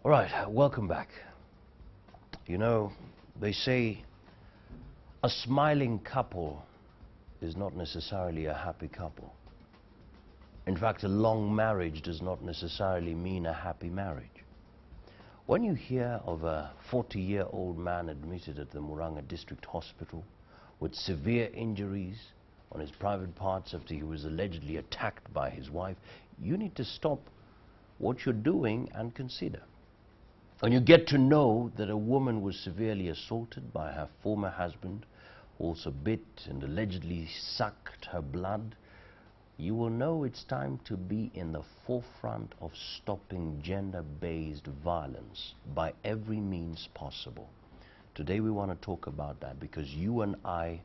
All right, welcome back. You know, they say a smiling couple is not necessarily a happy couple. In fact, a long marriage does not necessarily mean a happy marriage. When you hear of a 40-year-old man admitted at the Muranga District Hospital with severe injuries on his private parts after he was allegedly attacked by his wife, you need to stop what you're doing and consider. When you get to know that a woman was severely assaulted by her former husband, also bit and allegedly sucked her blood, you will know it's time to be in the forefront of stopping gender-based violence by every means possible. Today we want to talk about that because you and I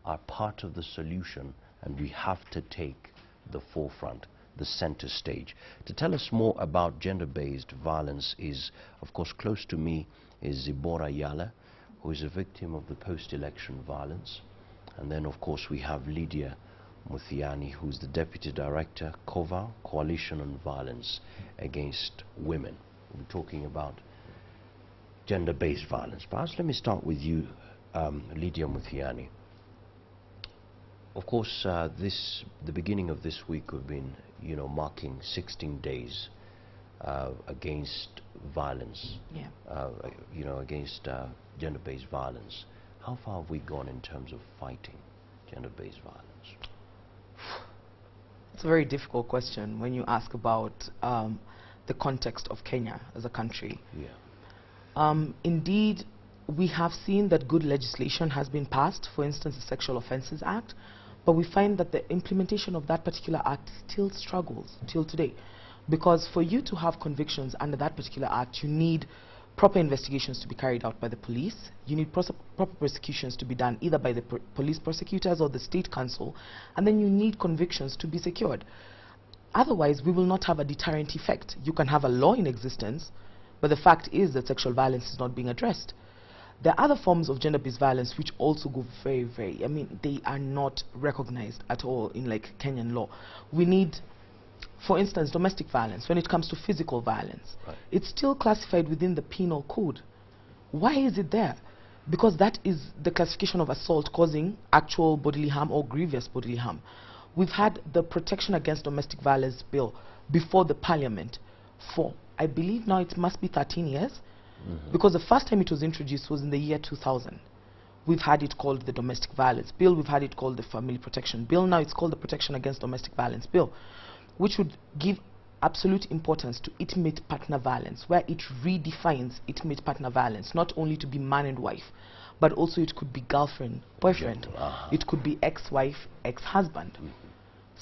are part of the solution, and we have to take the forefront, the center stage. To tell us more about gender-based violence is, of course, close to me is Ziborah Yala, who is a victim of the post-election violence. And then, of course, we have Lydia Muthiani, who's the Deputy Director, COVA, Coalition on Violence Against Women. We're talking about gender-based violence. Perhaps let me start with you, Lydia Muthiani. Of course, the beginning of this week we've been, marking 16 days against violence, against gender-based violence. How far have we gone in terms of fighting gender-based violence? It's a very difficult question when you ask about the context of Kenya as a country. Yeah. Indeed, we have seen that good legislation has been passed, for instance, the Sexual Offences Act, but we find that the implementation of that particular act still struggles till today. Because for you to have convictions under that particular act, you need proper investigations to be carried out by the police, you need proper prosecutions to be done either by the police prosecutors or the state council, and then you need convictions to be secured. Otherwise, we will not have a deterrent effect. You can have a law in existence, but the fact is that sexual violence is not being addressed. There are other forms of gender-based violence which also go very, they are not recognized at all in Kenyan law. We need, for instance, domestic violence. When it comes to physical violence, right, it's still classified within the penal code. Why is it there? Because that is the classification of assault causing actual bodily harm or grievous bodily harm. We've had the Protection Against Domestic Violence bill before the parliament for, I believe now it must be 13 years, because the first time it was introduced was in the year 2000. We've had it called the Domestic Violence Bill, we've had it called the Family Protection Bill, now it's called the Protection Against Domestic Violence Bill, which would give absolute importance to intimate partner violence, where it redefines intimate partner violence, not only to be man and wife, but also it could be girlfriend, boyfriend, it could be ex-wife, ex-husband,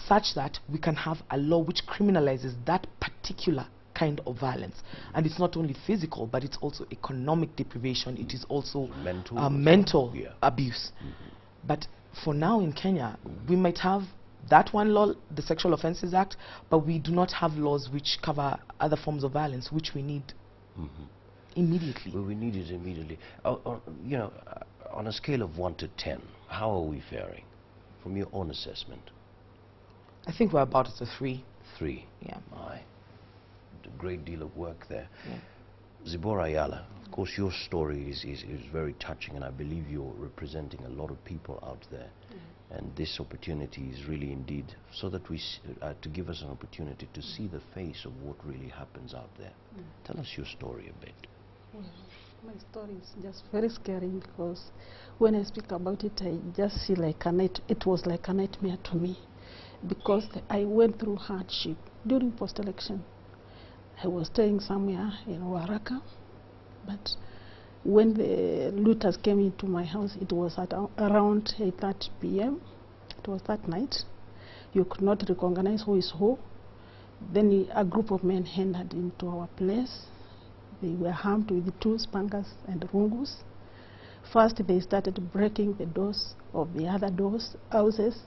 such that we can have a law which criminalizes that particular kind of violence. And it's not only physical, but it's also economic deprivation, it is also mental abuse. But for now in Kenya, we might have that one law, the Sexual Offences Act, but we do not have laws which cover other forms of violence, which we need immediately. Well, we need it immediately. On a scale of 1 to 10, how are we faring from your own assessment? I think we're about at a 3. 3? Yeah. Aye. A great deal of work there. Yeah. Ziborah Yala, of course your story is very touching, and I believe you're representing a lot of people out there. And this opportunity is really indeed so that we to give us an opportunity to see the face of what really happens out there. Tell us your story a bit. Well, my story is just very scary because when I speak about it, I just feel like it was like a nightmare to me, because I went through hardship during post-election. I was staying somewhere in Waraka, but when the looters came into my house, it was at around 8:30 p.m. It was that night. You could not recognize who is who. Then a group of men entered into our place. They were armed with 2 spangas and rungus. First, they started breaking the doors of the other houses,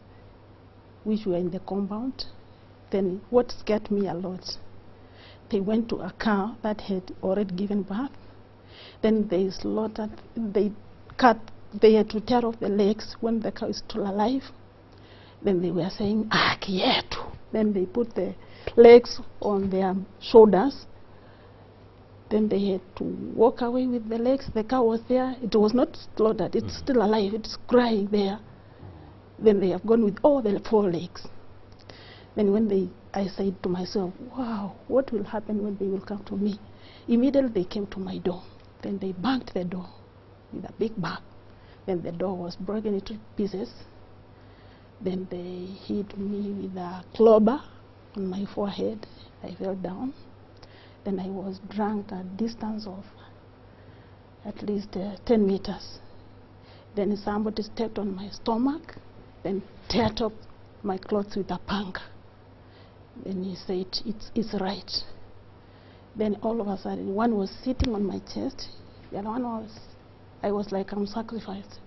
which were in the compound. Then what scared me a lot, they went to a cow that had already given birth. Then they slaughtered, they had to tear off the legs when the cow is still alive. Then they were saying, Akietu. Then they put the legs on their shoulders. Then they had to walk away with the legs. The cow was there. It was not slaughtered. It's still alive. It's crying there. Then they have gone with all the 4 legs. Then I said to myself, wow, what will happen when they will come to me? Immediately they came to my door. Then they banged the door with a big bang. Then the door was broken into pieces. Then they hit me with a clobber on my forehead. I fell down. Then I was dragged a distance of at least 10 meters. Then somebody stepped on my stomach, then teared up my clothes with a punk. Then he said, it's right. Then all of a sudden, one was sitting on my chest, the other one I was like, I'm sacrificed.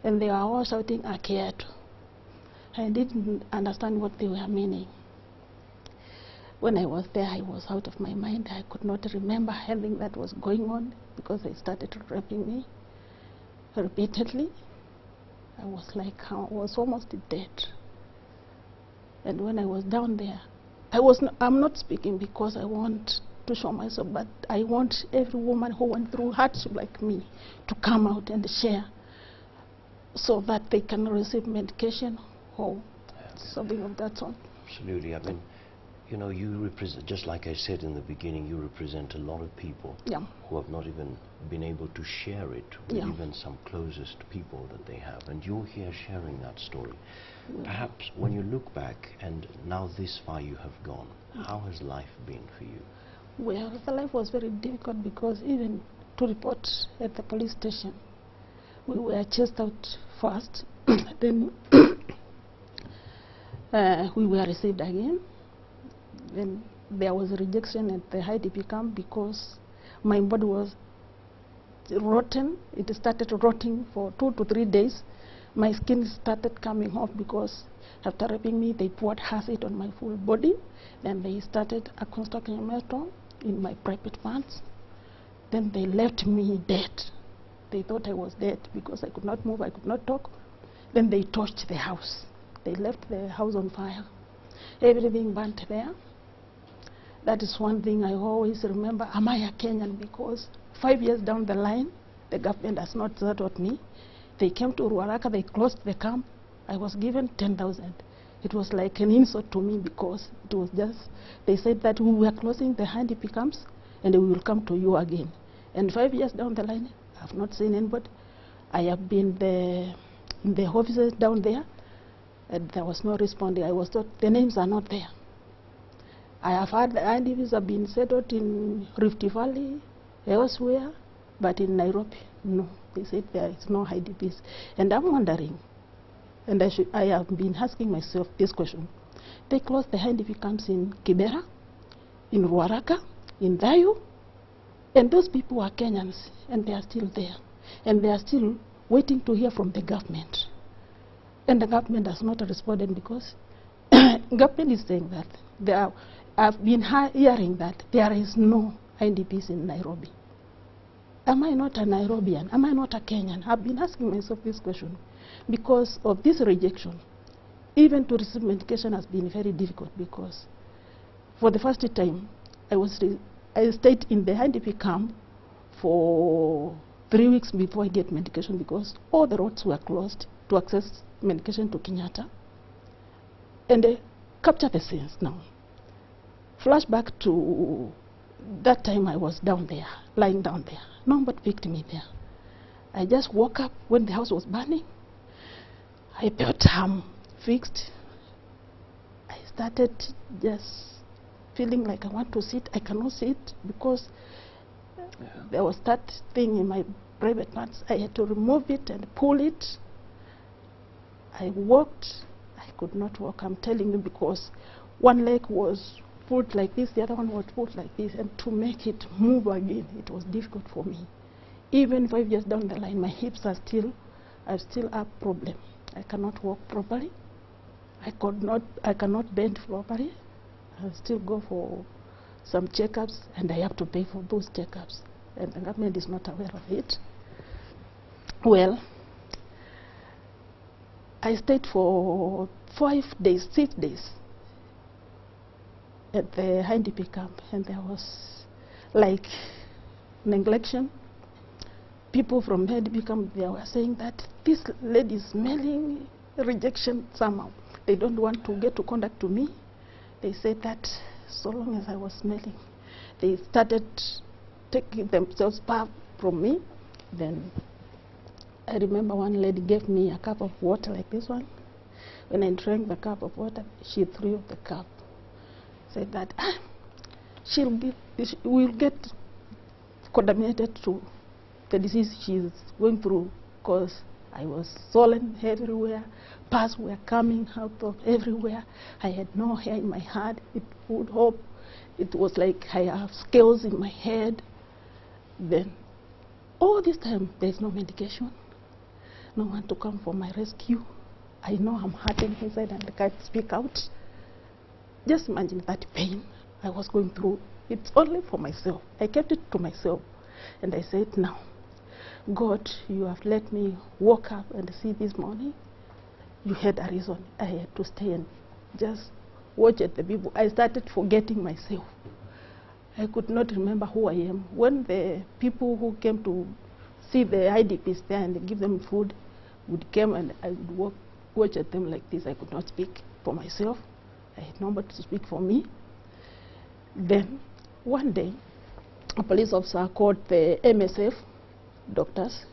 And they were all shouting, Akeato. I didn't understand what they were meaning. When I was there, I was out of my mind. I could not remember anything that was going on because they started raping me repeatedly. I was almost dead. And when I was down there, I'm not speaking because I want to show myself, but I want every woman who went through hardship like me to come out and share so that they can receive medication or something of that sort. Absolutely. I mean, you know, you represent, just like I said in the beginning, you represent a lot of people who have not even been able to share it with even some closest people that they have. And you're here sharing that story. Perhaps when you look back and now this far you have gone, how has life been for you? Well, the life was very difficult because even to report at the police station, we were chased out first, then we were received again. Then there was a rejection at the IDP camp because my body was rotten. It started rotting for 2 to 3 days. My skin started coming off because after raping me, they poured acid on my full body. Then they started a construction metal in my private parts. Then they left me dead. They thought I was dead because I could not move, I could not talk. Then they torched the house. They left the house on fire. Everything burnt there. That is one thing I always remember. Am I a Kenyan? Because 5 years down the line, the government has not supported me. They came to Ruaraka, they closed the camp. I was given 10,000. It was like an insult to me because it was just, they said that we were closing the IDP camps and we will come to you again. And 5 years down the line, I have not seen anybody. I have been in the offices down there, and there was no responding. I was told the names are not there. I have heard the IDPs have been settled in Rift Valley, elsewhere, but in Nairobi, no. They said there is no IDPs. And I'm wondering, and I have been asking myself this question. They closed the IDP camps in Kibera, in Ruaraka, in Dayu, and those people are Kenyans, and they are still there. And they are still waiting to hear from the government. And the government has not responded because government is saying that I've been hearing that there is no IDPs in Nairobi. Am I not a Nairobian? Am I not a Kenyan? I've been asking myself this question because of this rejection. Even to receive medication has been very difficult because for the first time I stayed in the IDP camp for 3 weeks before I get medication because all the roads were closed to access medication to Kenyatta. And capture the scenes now. Flashback to that time I was down there, lying down there. Nobody picked me there. I just woke up when the house was burning. I felt fixed. I started just feeling like I want to sit. I cannot sit because there was that thing in my private parts. I had to remove it and pull it. I walked. I could not walk, I'm telling you, because one leg was pulled like this, the other one was pulled like this, and to make it move again, it was difficult for me. Even 5 years down the line, my hips are still a problem. I cannot walk properly. I cannot bend properly. I still go for some checkups, and I have to pay for those checkups, and the government is not aware of it. Well, I stayed for 5 days, 6 days at the IDP camp, and there was like neglection. People from Medicam, they were saying that this lady is smelling rejection somehow. They don't want to get to contact to me. They said that so long as I was smelling, they started taking themselves far from me. Then I remember one lady gave me a cup of water like this one. When I drank the cup of water, she threw the cup. Said that will get contaminated to the disease she's going through, because I was swollen everywhere, pus were coming out of everywhere. I had no hair in my head. It would hope it was like I have scales in my head. Then all this time there's no medication, no one to come for my rescue. I know I'm hurting inside and I can't speak out. Just imagine that pain I was going through. It's only for myself. I kept it to myself. And I said, now, God, you have let me wake up and see this morning. You had a reason. I had to stay and just watch at the people. I started forgetting myself. I could not remember who I am. When the people who came to see the IDPs there and give them food would come, and I would watch at them like this. I could not speak for myself. I had nobody to speak for me. Then one day, a police officer called the MSF doctors.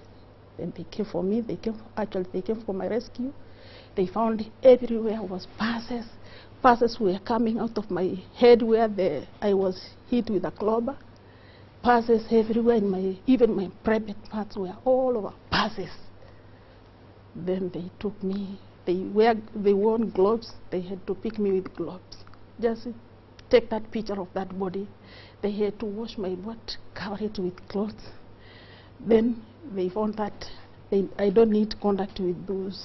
Then they came for me. They came for my rescue. They found everywhere was passes. Passes were coming out of my head where I was hit with a clobber. Passes everywhere in even my private parts were all over passes. Then they took me. They wore gloves. They had to pick me with gloves. Just take that picture of that body. They had to wash my butt, cover it with clothes. Then they found that I don't need contact with those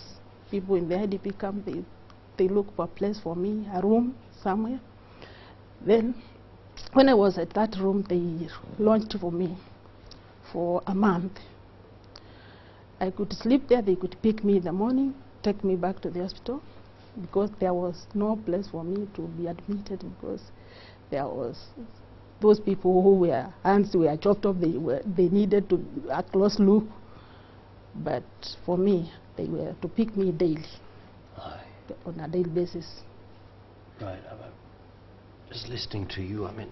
people in the IDP camp. They look for a place for me, a room somewhere. Then when I was at that room, they launched for me for a month. I could sleep there. They could pick me in the morning, take me back to the hospital, because there was no place for me to be admitted, because there was those people who were hands were chopped off. They needed a close look. But for me, they were to pick me daily, on a daily basis. Right. Just listening to you, I mean,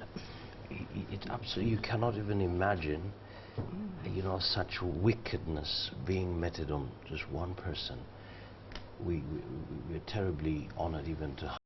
it absolutely, you cannot even imagine, you know, such wickedness being meted on just one person. We're terribly honored even to